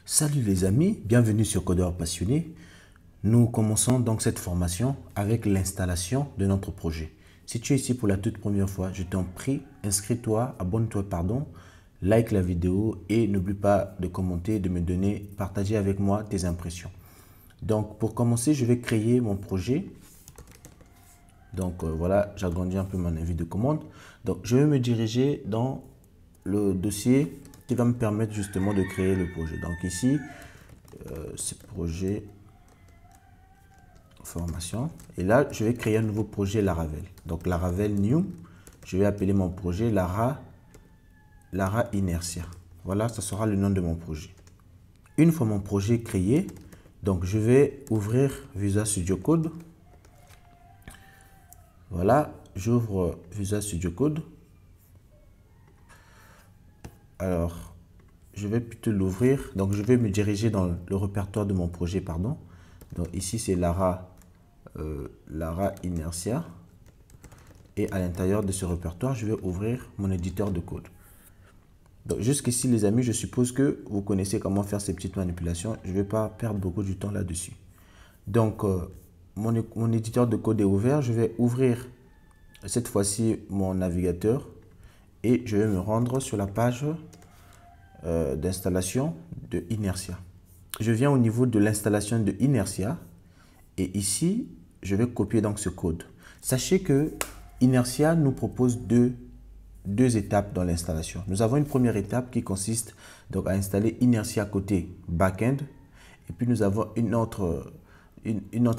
Salut les amis, bienvenue sur Codeur Passionné. Nous commençons donc cette formation avec l'installation de notre projet. Si tu es ici pour la toute première fois, je t'en prie, inscris-toi, abonne-toi, like la vidéo et n'oublie pas de commenter, de me donner, partager avec moi tes impressions. Donc pour commencer, je vais créer mon projet. Donc voilà, j'agrandis un peu mon avis de commande. Donc je vais me diriger dans le dossier qui va me permettre justement de créer le projet. Donc ici, c'est projet formation. Et là, je vais créer un nouveau projet Laravel. Donc Laravel New, je vais appeler mon projet Lara Inertia. Voilà, ça sera le nom de mon projet. Une fois mon projet créé, donc je vais ouvrir Visual Studio Code. Voilà, j'ouvre Visual Studio Code. Alors, je vais plutôt l'ouvrir. Donc, je vais me diriger dans le répertoire de mon projet, pardon. Donc, ici, c'est Lara Inertia. Et à l'intérieur de ce répertoire, je vais ouvrir mon éditeur de code. Donc, jusqu'ici, les amis, je suppose que vous connaissez comment faire ces petites manipulations. Je ne vais pas perdre beaucoup de temps là-dessus. Donc, mon éditeur de code est ouvert. Je vais ouvrir cette fois-ci mon navigateur et je vais me rendre sur la page d'installation de Inertia. Je viens au niveau de l'installation de Inertia et ici, je vais copier donc ce code. Sachez que Inertia nous propose deux étapes dans l'installation. Nous avons une première étape qui consiste donc à installer Inertia côté backend et puis nous avons une autre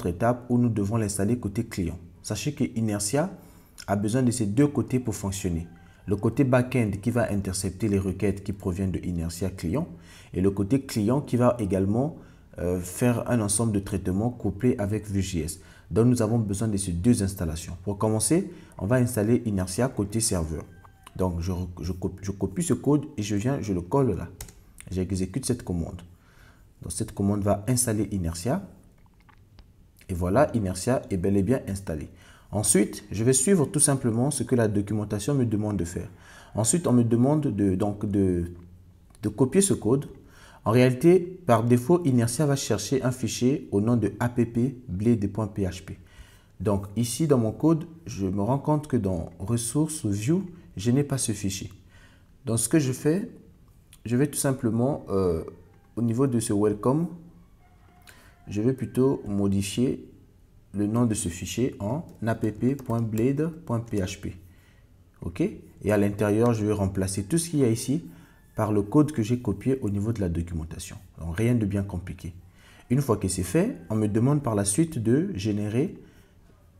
étape où nous devons l'installer côté client. Sachez que Inertia a besoin de ces deux côtés pour fonctionner. Le côté back-end qui va intercepter les requêtes qui proviennent de Inertia client et le côté client qui va également faire un ensemble de traitements couplés avec Vue.js. Donc, nous avons besoin de ces deux installations. Pour commencer, on va installer Inertia côté serveur. Donc, je copie ce code et je le colle là. J'exécute cette commande. Donc, cette commande va installer Inertia. Et voilà, Inertia est bel et bien installé. Ensuite, je vais suivre tout simplement ce que la documentation me demande de faire. Ensuite, on me demande de copier ce code. En réalité, par défaut, Inertia va chercher un fichier au nom de app.blade.php. Donc ici, dans mon code, je me rends compte que dans ressources ou view, je n'ai pas ce fichier. Donc ce que je fais, je vais tout simplement, au niveau de ce welcome, je vais plutôt modifier le nom de ce fichier en app.blade.php. OK? Et à l'intérieur, je vais remplacer tout ce qu'il y a ici par le code que j'ai copié au niveau de la documentation. Donc, rien de bien compliqué. Une fois que c'est fait, on me demande par la suite de générer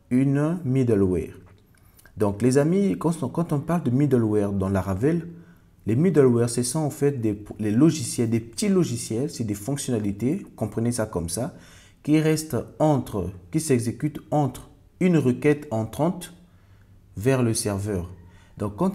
une middleware. Donc, les amis, quand on parle de middleware dans Laravel, les middleware, ce sont en fait les logiciels, des petits logiciels, c'est des fonctionnalités, comprenez ça comme ça, qui s'exécute entre une requête entrante vers le serveur. Donc, quand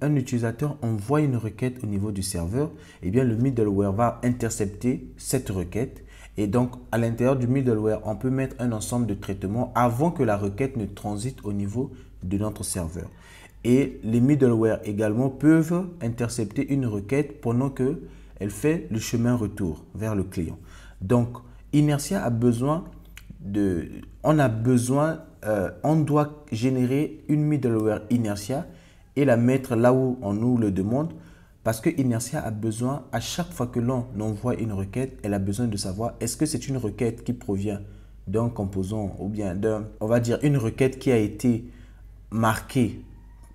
un utilisateur envoie une requête au niveau du serveur, eh bien, le middleware va intercepter cette requête. Et donc, à l'intérieur du middleware, on peut mettre un ensemble de traitements avant que la requête ne transite au niveau de notre serveur. Et les middleware également peuvent intercepter une requête pendant qu'elle fait le chemin retour vers le client. Donc, Inertia a besoin on doit générer une middleware Inertia et la mettre là où on nous le demande parce que Inertia a besoin, à chaque fois que l'on envoie une requête, elle a besoin de savoir est-ce que c'est une requête qui provient d'un composant ou bien on va dire une requête qui a été marquée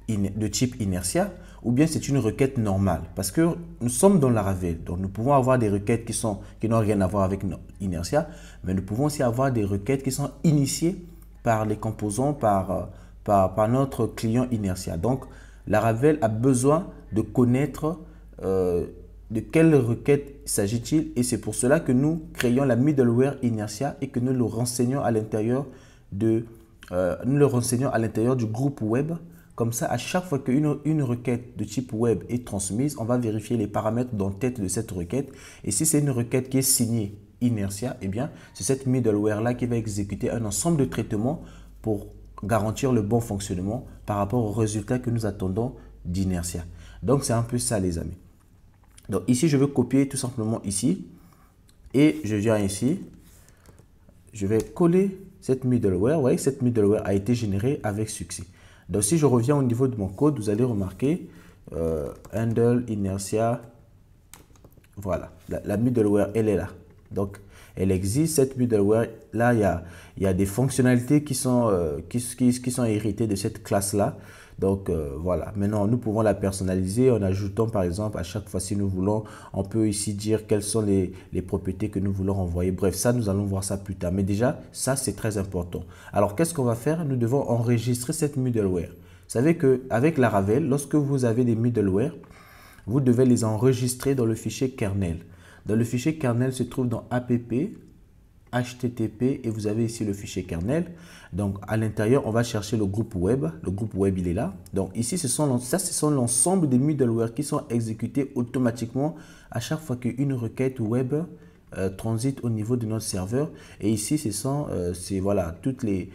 de type Inertia ou bien c'est une requête normale parce que nous sommes dans Laravel, donc nous pouvons avoir des requêtes qui n'ont rien à voir avec Inertia, mais nous pouvons aussi avoir des requêtes qui sont initiées par les composants, par notre client Inertia. Donc Laravel a besoin de connaître de quelle requête s'agit-il et c'est pour cela que nous créons la middleware Inertia et que nous le renseignons à l'intérieur du groupe web. Comme ça, à chaque fois qu'une requête de type web est transmise, on va vérifier les paramètres d'entête de cette requête. Et si c'est une requête qui est signée Inertia, eh bien, c'est cette middleware-là qui va exécuter un ensemble de traitements pour garantir le bon fonctionnement par rapport aux résultats que nous attendons d'Inertia. Donc, c'est un peu ça, les amis. Donc ici, je veux copier tout simplement ici. Et je viens ici. Je vais coller cette middleware. Vous voyez, cette middleware a été générée avec succès. Donc si je reviens au niveau de mon code, vous allez remarquer handle inertia. Voilà, la middleware, elle est là. Donc, elle existe, cette middleware. Là, il y a des fonctionnalités qui sont héritées de cette classe-là. Donc, voilà. Maintenant, nous pouvons la personnaliser en ajoutant, par exemple, à chaque fois, si nous voulons, on peut ici dire quelles sont les propriétés que nous voulons envoyer. Bref, ça, nous allons voir ça plus tard. Mais déjà, ça, c'est très important. Alors, qu'est-ce qu'on va faire? Nous devons enregistrer cette middleware. Vous savez qu'avec Laravel, lorsque vous avez des middleware, vous devez les enregistrer dans le fichier kernel. Dans le fichier kernel se trouve dans app, http et vous avez ici le fichier kernel. Donc à l'intérieur, on va chercher le groupe web. Le groupe web, il est là. Donc ici, ce sont l'ensemble des middleware qui sont exécutés automatiquement à chaque fois qu'une requête web transite au niveau de notre serveur. Et ici, voilà, toutes les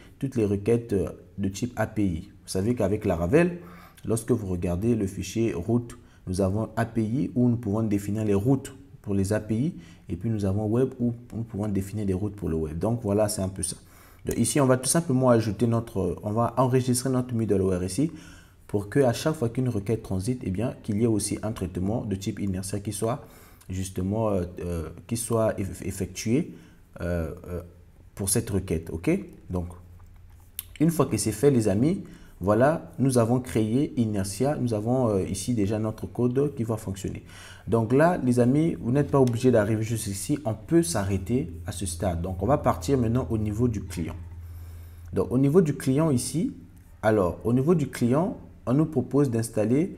requêtes de type API. Vous savez qu'avec Laravel, lorsque vous regardez le fichier route, nous avons API où nous pouvons définir les routes pour les API et puis nous avons web où nous pouvons définir des routes pour le web. Donc voilà, c'est un peu ça. Donc, ici, on va tout simplement ajouter on va enregistrer notre middleware ici pour que à chaque fois qu'une requête transite, eh bien, qu'il y ait aussi un traitement de type inertia qui soit justement effectué pour cette requête. Ok? Donc, une fois que c'est fait, les amis, voilà, nous avons créé Inertia. Nous avons ici déjà notre code qui va fonctionner. Donc là, les amis, vous n'êtes pas obligé d'arriver juste ici. On peut s'arrêter à ce stade. Donc, on va partir maintenant au niveau du client. Donc, au niveau du client ici, alors, au niveau du client, on nous propose d'installer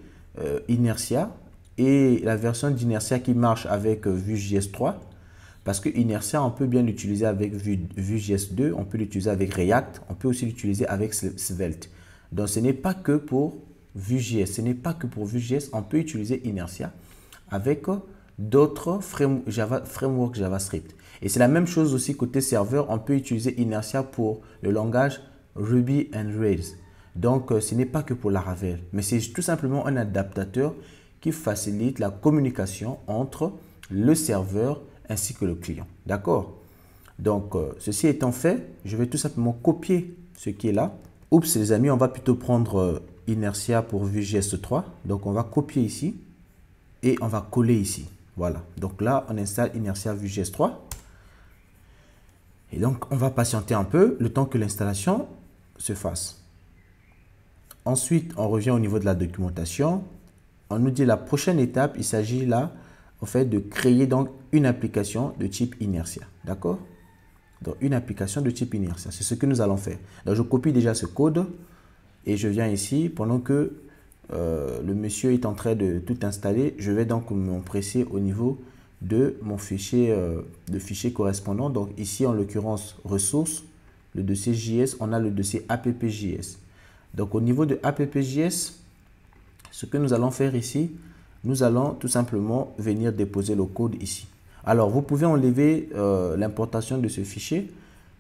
Inertia et la version d'Inertia qui marche avec Vue.js 3. Parce que Inertia, on peut bien l'utiliser avec Vue.js 2, on peut l'utiliser avec React, on peut aussi l'utiliser avec Svelte. Donc, ce n'est pas que pour Vue.js. Ce n'est pas que pour Vue.js. On peut utiliser Inertia avec d'autres frameworks JavaScript. Et c'est la même chose aussi côté serveur. On peut utiliser Inertia pour le langage Ruby and Rails. Donc, ce n'est pas que pour Laravel. Mais c'est tout simplement un adaptateur qui facilite la communication entre le serveur ainsi que le client. D'accord? Donc, ceci étant fait, je vais tout simplement copier ce qui est là. Oups, les amis, on va plutôt prendre Inertia pour Vue.js 3. Donc, on va copier ici et on va coller ici. Voilà. Donc là, on installe Inertia Vue.js 3. Et donc, on va patienter un peu le temps que l'installation se fasse. Ensuite, on revient au niveau de la documentation. On nous dit la prochaine étape, il s'agit là, en fait, de créer donc une application de type Inertia. D'accord? Donc, une application de type Inertia. C'est ce que nous allons faire. Donc, je copie déjà ce code et je viens ici. Pendant que le monsieur est en train de tout installer, je vais donc m'empresser au niveau de mon fichier, correspondant. Donc, ici, en l'occurrence, ressources, le dossier JS, on a le dossier app.js. Donc, au niveau de app.js, ce que nous allons faire ici, nous allons tout simplement venir déposer le code ici. Alors, vous pouvez enlever l'importation de ce fichier.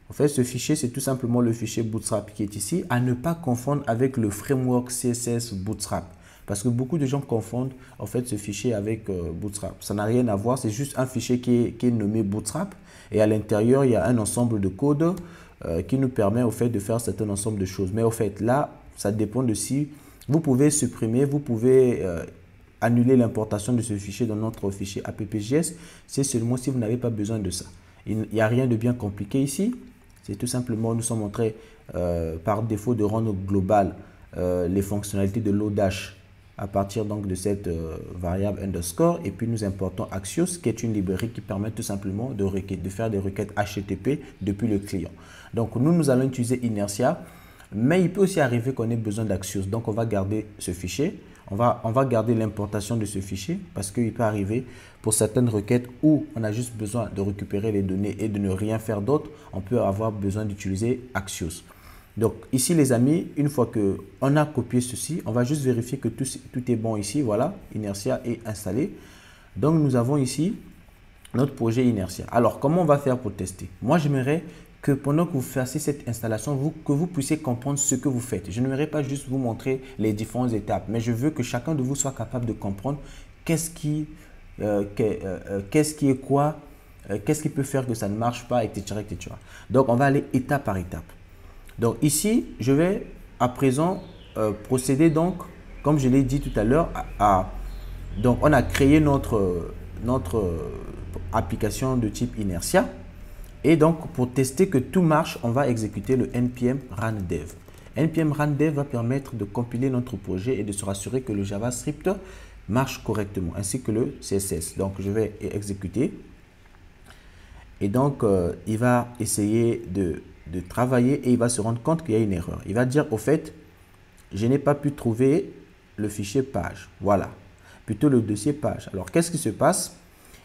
En fait, ce fichier, c'est tout simplement le fichier Bootstrap qui est ici, à ne pas confondre avec le framework CSS Bootstrap. Parce que beaucoup de gens confondent en fait ce fichier avec Bootstrap. Ça n'a rien à voir, c'est juste un fichier qui est nommé Bootstrap. Et à l'intérieur, il y a un ensemble de code qui nous permet au fait de faire un certain ensemble de choses. Mais au fait, là, ça dépend de si vous pouvez supprimer, vous pouvez annuler l'importation de ce fichier dans notre fichier app.js. C'est seulement si vous n'avez pas besoin de ça. Il n'y a rien de bien compliqué ici. C'est tout simplement, nous sommes en train par défaut de rendre global les fonctionnalités de Lodash à partir donc de cette variable underscore. Et puis nous importons Axios, qui est une librairie qui permet tout simplement de faire des requêtes HTTP depuis le client. Donc nous allons utiliser Inertia, mais il peut aussi arriver qu'on ait besoin d'Axios. Donc on va garder ce fichier. On va garder l'importation de ce fichier parce qu'il peut arriver pour certaines requêtes où on a juste besoin de récupérer les données et de ne rien faire d'autre, on peut avoir besoin d'utiliser Axios. Donc ici les amis, une fois qu'on a copié ceci, on va juste vérifier que tout est bon ici. Voilà, Inertia est installé. Donc nous avons ici notre projet Inertia. Alors comment on va faire pour tester? Moi j'aimerais que pendant que vous fassiez cette installation, que vous puissiez comprendre ce que vous faites. Je n'aimerais pas juste vous montrer les différentes étapes, mais je veux que chacun de vous soit capable de comprendre qu'est-ce qui qu'est-ce qui est quoi, qu'est-ce qui peut faire que ça ne marche pas, etc., etc. Donc, on va aller étape par étape. Donc, ici, je vais à présent procéder donc, comme je l'ai dit tout à l'heure, donc on a créé notre application de type Inertia. Et donc, pour tester que tout marche, on va exécuter le npm run dev. npm run dev va permettre de compiler notre projet et de se rassurer que le JavaScript marche correctement, ainsi que le CSS. Donc, je vais exécuter. Et donc, il va essayer de travailler et il va se rendre compte qu'il y a une erreur. Il va dire, au fait, je n'ai pas pu trouver le fichier page. Voilà, plutôt le dossier page. Alors, qu'est-ce qui se passe?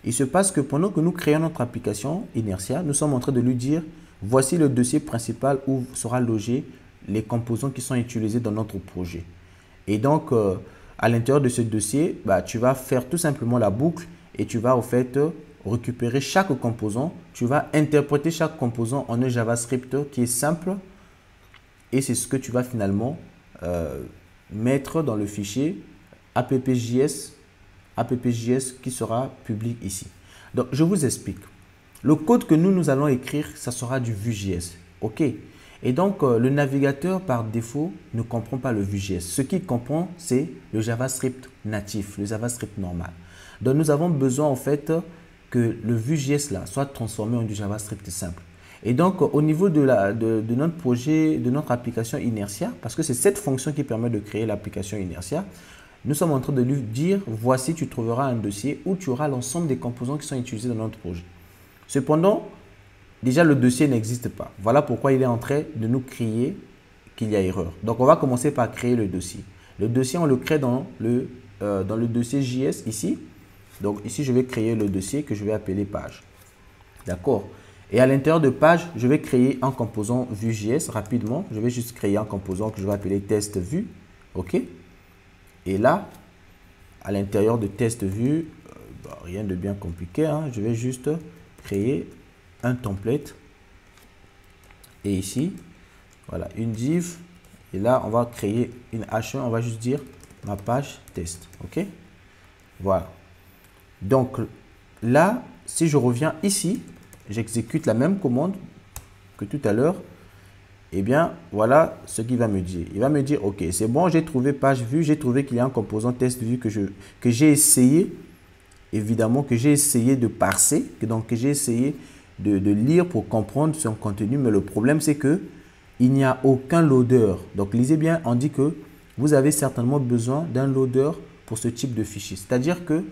Il se passe que pendant que nous créons notre application Inertia, nous sommes en train de lui dire, voici le dossier principal où sera logé les composants qui sont utilisés dans notre projet. Et donc, à l'intérieur de ce dossier, tu vas faire tout simplement la boucle et tu vas au fait récupérer chaque composant. Tu vas interpréter chaque composant en un JavaScript qui est simple et c'est ce que tu vas finalement mettre dans le fichier app.js qui sera public ici. Donc, je vous explique. Le code que nous allons écrire, ça sera du Vue.js. OK? Et donc, le navigateur, par défaut, ne comprend pas le Vue.js. Ce qu'il comprend, c'est le JavaScript natif, le JavaScript normal. Donc, nous avons besoin, en fait, que le Vue.js là soit transformé en du JavaScript simple. Et donc, au niveau de notre projet, de notre application Inertia, parce que c'est cette fonction qui permet de créer l'application Inertia, nous sommes en train de lui dire, voici, tu trouveras un dossier où tu auras l'ensemble des composants qui sont utilisés dans notre projet. Cependant, déjà, le dossier n'existe pas. Voilà pourquoi il est en train de nous crier qu'il y a erreur. Donc, on va commencer par créer le dossier. Le dossier, on le crée dans le dossier JS ici. Donc, ici, je vais créer le dossier que je vais appeler page. D'accord? Et à l'intérieur de page, je vais créer un composant Vue.js rapidement. Je vais juste créer un composant que je vais appeler test Vue. OK? Et là, à l'intérieur de test Vue, rien de bien compliqué, hein, je vais juste créer un template. Et ici, voilà, une div. Et là, on va créer une H1. On va juste dire ma page test. OK? Voilà. Donc là, si je reviens ici, j'exécute la même commande que tout à l'heure. Eh bien, voilà ce qu'il va me dire. Il va me dire, OK, c'est bon, j'ai trouvé page vue, j'ai trouvé qu'il y a un composant test vue que j'ai essayé, évidemment, que j'ai essayé de parser, donc que j'ai essayé de lire pour comprendre son contenu. Mais le problème, c'est que il n'y a aucun loader. Donc, lisez bien, on dit que vous avez certainement besoin d'un loader pour ce type de fichier. C'est-à-dire que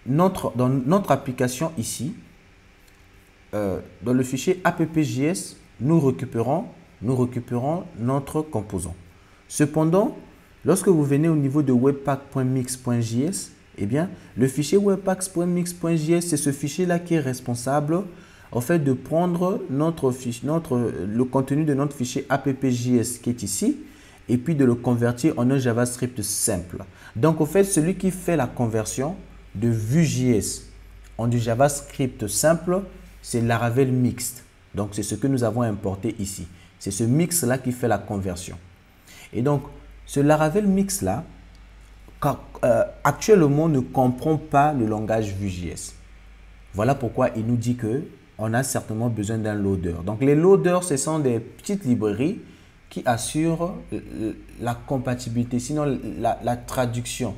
dans notre application ici, dans le fichier app.js, nous récupérons notre composant. Cependant, lorsque vous venez au niveau de webpack.mix.js, eh bien, le fichier webpack.mix.js, c'est ce fichier-là qui est responsable en fait de prendre le contenu de notre fichier app.js qui est ici et puis de le convertir en un JavaScript simple. Donc, en fait, celui qui fait la conversion de Vue.js en du JavaScript simple, c'est Laravel Mixed. Donc, c'est ce que nous avons importé ici. C'est ce mix-là qui fait la conversion. Et donc, ce Laravel Mix-là, actuellement, ne comprend pas le langage Vue.js. Voilà pourquoi il nous dit qu'on a certainement besoin d'un loader. Donc, les loaders, ce sont des petites librairies qui assurent la compatibilité, sinon la traduction,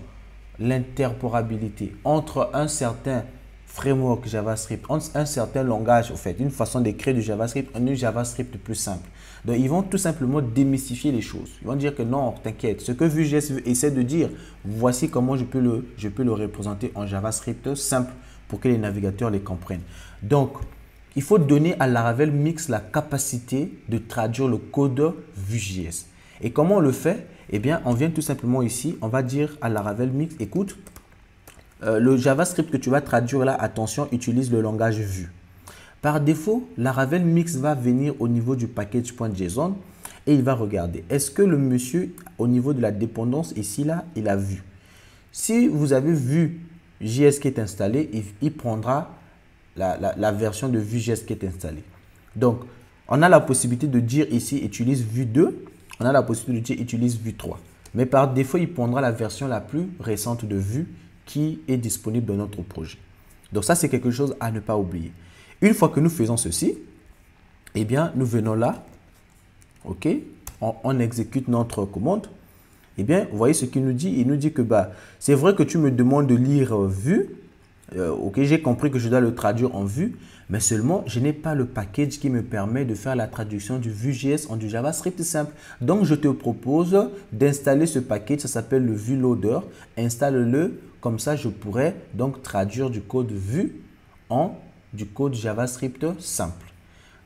l'interprétabilité entre un certain framework JavaScript, un certain langage, en fait, une façon d'écrire du JavaScript, un JavaScript plus simple. Donc, ils vont tout simplement démystifier les choses. Ils vont dire que non, t'inquiète, ce que Vue.js essaie de dire, voici comment je peux le représenter en JavaScript simple pour que les navigateurs les comprennent. Donc, il faut donner à Laravel Mix la capacité de traduire le code Vue.js. Et comment on le fait? Eh bien, on vient tout simplement ici, on va dire à Laravel Mix, écoute, le JavaScript que tu vas traduire là, attention, utilise le langage Vue. Par défaut, Laravel Mix va venir au niveau du package.json et il va regarder. Est-ce que le monsieur, au niveau de la dépendance ici, là, il a vu? Si vous avez Vue.js qui est installé, il prendra la version de Vue.js qui est installée. Donc, on a la possibilité de dire ici, utilise Vue 2. On a la possibilité de dire, utilise Vue 3. Mais par défaut, il prendra la version la plus récente de Vue qui est disponible dans notre projet. Donc ça, c'est quelque chose à ne pas oublier. Une fois que nous faisons ceci, eh bien, nous venons là, ok, on exécute notre commande. Eh bien, vous voyez ce qu'il nous dit. Il nous dit que c'est vrai que tu me demandes de lire vue. Ok, j'ai compris que je dois le traduire en vue, mais seulement je n'ai pas le package qui me permet de faire la traduction du Vue.js en du JavaScript simple. Donc, je te propose d'installer ce package, ça s'appelle le Vue Loader. Installe-le, comme ça je pourrais donc traduire du code Vue en du code JavaScript simple.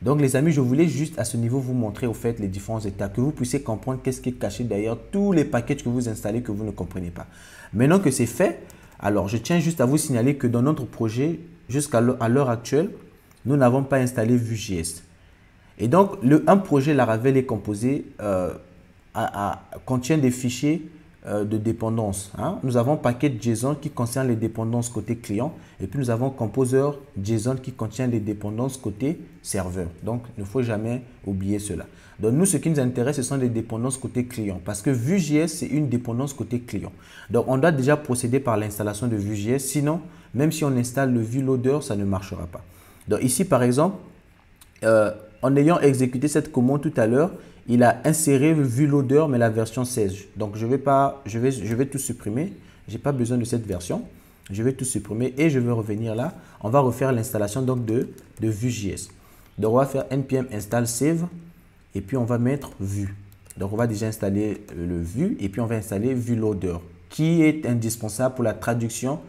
Donc les amis, je voulais juste à ce niveau vous montrer au fait les différents états, que vous puissiez comprendre qu'est-ce qui est caché derrière tous les packages que vous installez que vous ne comprenez pas. Maintenant que c'est fait, alors je tiens juste à vous signaler que dans notre projet, jusqu'à l'heure actuelle, nous n'avons pas installé Vue.js. Et donc un projet Laravel est composé, contient des fichiers de dépendance. Nous avons package.json qui contient les dépendances côté client et puis nous avons composer.json qui contient les dépendances côté serveur. Donc, il ne faut jamais oublier cela. Donc, nous, ce qui nous intéresse, ce sont les dépendances côté client parce que Vue.js, c'est une dépendance côté client. Donc, on doit déjà procéder par l'installation de Vue.js. Sinon, même si on installe le Vue Loader, ça ne marchera pas. Donc, ici, par exemple, en ayant exécuté cette commande tout à l'heure, il a inséré le Vue Loader, mais la version 16. Donc, je vais tout supprimer. Je n'ai pas besoin de cette version. Je vais tout supprimer et je vais revenir là. On va refaire l'installation donc de Vue.js. Donc, on va faire npm install save et puis on va mettre Vue. Donc, on va déjà installer le Vue et puis on va installer Vue Loader qui est indispensable pour la traduction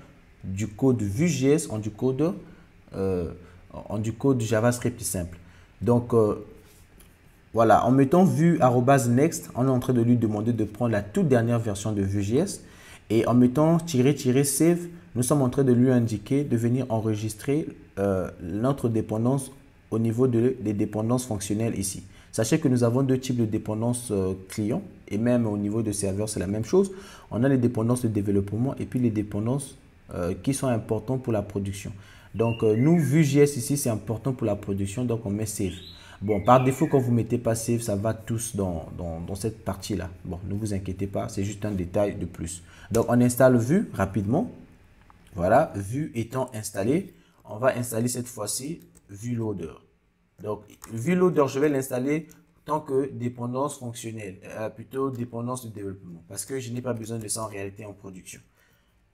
du code Vue.js en du code JavaScript simple. Donc, voilà, en mettant Vue@next, on est en train de lui demander de prendre la toute dernière version de Vue.js. Et en mettant "-save", nous sommes en train de lui indiquer de venir enregistrer notre dépendance au niveau des dépendances fonctionnelles ici. Sachez que nous avons deux types de dépendances clients et même au niveau de serveur, c'est la même chose. On a les dépendances de développement et puis les dépendances qui sont importantes pour la production. Donc, nous, Vue.js ici, c'est important pour la production, donc on met save. Bon, par défaut, quand vous ne mettez pas save, ça va tous dans cette partie-là. Bon, ne vous inquiétez pas, c'est juste un détail de plus. Donc, on installe Vue rapidement. Voilà, Vue étant installé, on va installer cette fois-ci Vue Loader. Donc, Vue Loader, je vais l'installer tant que dépendance fonctionnelle, plutôt dépendance de développement, parce que je n'ai pas besoin de ça en réalité en production.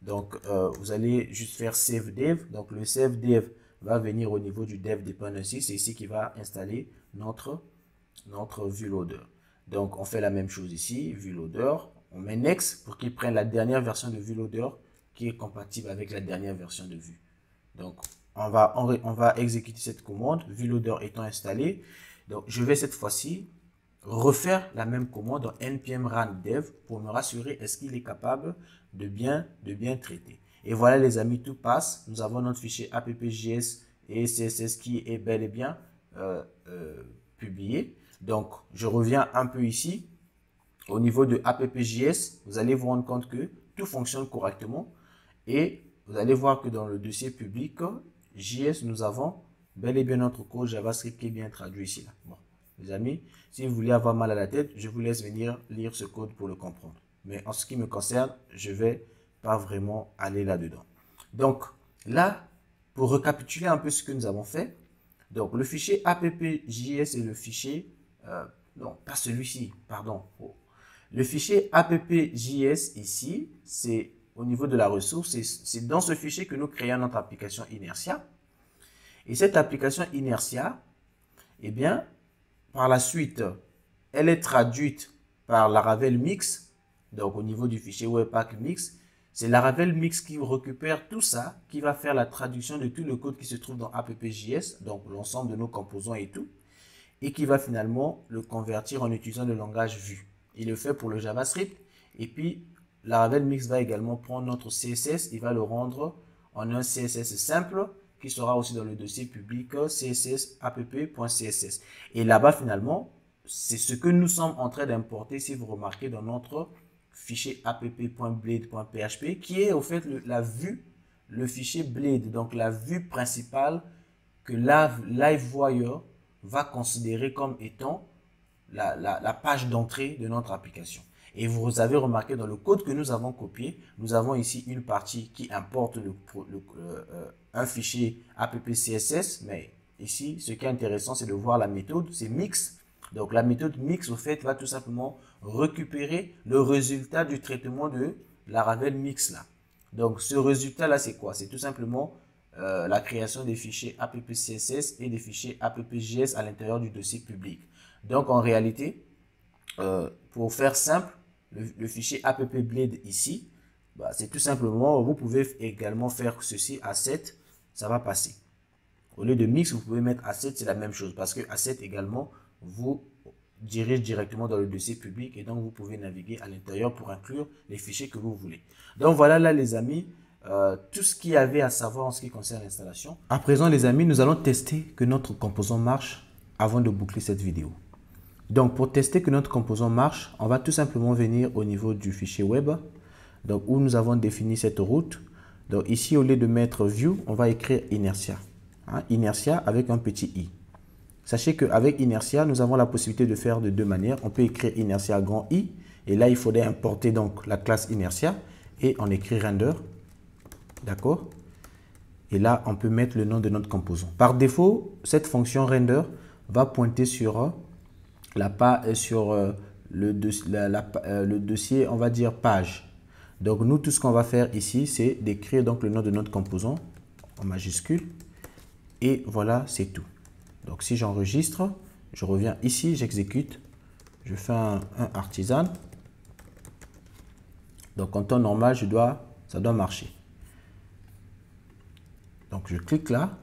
Donc, vous allez juste faire save dev. Donc, le save dev va venir au niveau du dev dependency. C'est ici qui va installer notre Vue Loader. Donc, on fait la même chose ici, Vue Loader. On met next pour qu'il prenne la dernière version de Vue Loader qui est compatible avec la dernière version de Vue. Donc, on va exécuter cette commande, Vue Loader étant installé. Donc, je vais cette fois-ci refaire la même commande dans npm run dev pour me rassurer est-ce qu'il est capable de bien traiter. Et voilà les amis, tout passe. Nous avons notre fichier app.js et CSS qui est bel et bien publié. Donc, je reviens un peu ici. Au niveau de app.js, vous allez vous rendre compte que tout fonctionne correctement. Et vous allez voir que dans le dossier public JS, nous avons bel et bien notre code JavaScript qui est bien traduit ici. Là. Bon, les amis, si vous voulez avoir mal à la tête, je vous laisse venir lire ce code pour le comprendre. Mais en ce qui me concerne, je ne vais pas vraiment aller là-dedans. Donc, là, pour récapituler un peu ce que nous avons fait, donc le fichier app.js et le fichier, non, pas celui-ci, pardon. Oh. Le fichier app.js ici, c'est au niveau de la ressource, c'est dans ce fichier que nous créons notre application Inertia. Et cette application Inertia, eh bien, par la suite, elle est traduite par Laravel Mix. Donc, au niveau du fichier Webpack Mix, c'est Laravel Mix qui récupère tout ça, qui va faire la traduction de tout le code qui se trouve dans app.js, donc l'ensemble de nos composants et tout, et qui va finalement le convertir en utilisant le langage Vue. Il le fait pour le JavaScript, et puis Laravel Mix va également prendre notre CSS, il va le rendre en un CSS simple, qui sera aussi dans le dossier public CSS app.css. Et là-bas, finalement, c'est ce que nous sommes en train d'importer, si vous remarquez, dans notre fichier app.blade.php, qui est au fait la vue, le fichier Blade, donc la vue principale que Livewire va considérer comme étant la page d'entrée de notre application. Et vous avez remarqué dans le code que nous avons copié, nous avons ici une partie qui importe un fichier app CSS, mais ici, ce qui est intéressant, c'est de voir la méthode, c'est mix. Donc, la méthode mix, au fait, va tout simplement récupérer le résultat du traitement de Laravel mix là. Donc, ce résultat-là, c'est quoi? C'est tout simplement la création des fichiers app CSS et des fichiers app.js à l'intérieur du dossier public. Donc, en réalité, pour faire simple, le fichier app.blade ici, bah, c'est tout simplement, vous pouvez également faire ceci asset, ça va passer. Au lieu de mix, vous pouvez mettre asset, c'est la même chose parce que asset également vous dirige directement dans le dossier public et donc vous pouvez naviguer à l'intérieur pour inclure les fichiers que vous voulez. Donc voilà là les amis, tout ce qu'il y avait à savoir en ce qui concerne l'installation. À présent les amis, nous allons tester que notre composant marche avant de boucler cette vidéo. Donc pour tester que notre composant marche, on va tout simplement venir au niveau du fichier web, donc où nous avons défini cette route. Donc ici au lieu de mettre view, on va écrire inertia. Inertia avec un petit i. Sachez qu'avec inertia, nous avons la possibilité de faire de deux manières. On peut écrire inertia grand I et là il faudrait importer donc la classe inertia et on écrit render. D'accord? Et là on peut mettre le nom de notre composant. Par défaut, cette fonction render va pointer sur le dossier, on va dire page. Donc nous tout ce qu'on va faire ici, c'est d'écrire donc le nom de notre composant en majuscule et voilà, c'est tout. Donc si j'enregistre, je reviens ici, j'exécute, je fais un artisan. Donc en temps normal, ça doit marcher. Donc je clique là,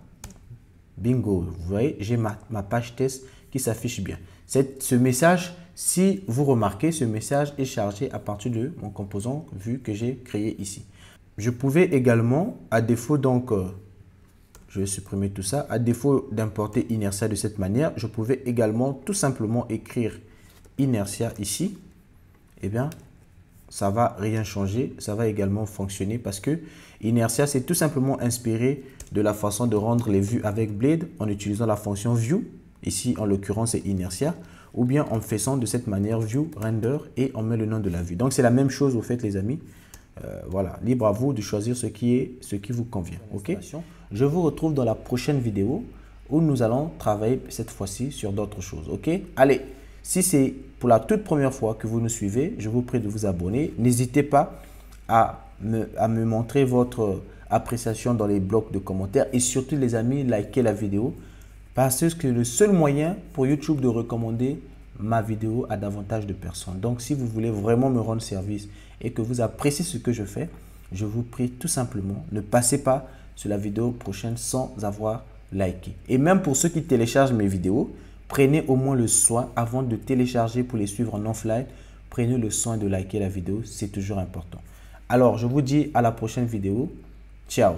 bingo, vous voyez, j'ai ma page test qui s'affiche bien. Ce message, si vous remarquez, ce message est chargé à partir de mon composant vu que j'ai créé ici. Je pouvais également, à défaut donc, je vais supprimer tout ça. À défaut d'importer inertia de cette manière, je pouvais également tout simplement écrire inertia ici. Eh bien, ça ne va rien changer. Ça va également fonctionner parce que inertia, c'est tout simplement inspiré de la façon de rendre les vues avec Blade en utilisant la fonction view. Ici, en l'occurrence, c'est inertia. Ou bien en faisant de cette manière view, render et on met le nom de la vue. Donc, c'est la même chose au fait, les amis. Voilà, libre à vous de choisir ce qui vous convient. Ok, je vous retrouve dans la prochaine vidéo où nous allons travailler cette fois-ci sur d'autres choses. Ok, allez, si c'est pour la toute première fois que vous nous suivez, je vous prie de vous abonner. N'hésitez pas à me montrer votre appréciation dans les blocs de commentaires et surtout les amis, likez la vidéo parce que c'est le seul moyen pour YouTube de recommander ma vidéo à davantage de personnes. Donc, si vous voulez vraiment me rendre service et que vous appréciez ce que je fais, je vous prie tout simplement, ne passez pas sur la vidéo prochaine sans avoir liké. Et même pour ceux qui téléchargent mes vidéos, prenez au moins le soin avant de télécharger pour les suivre en offline. Prenez le soin de liker la vidéo, c'est toujours important. Alors, je vous dis à la prochaine vidéo. Ciao!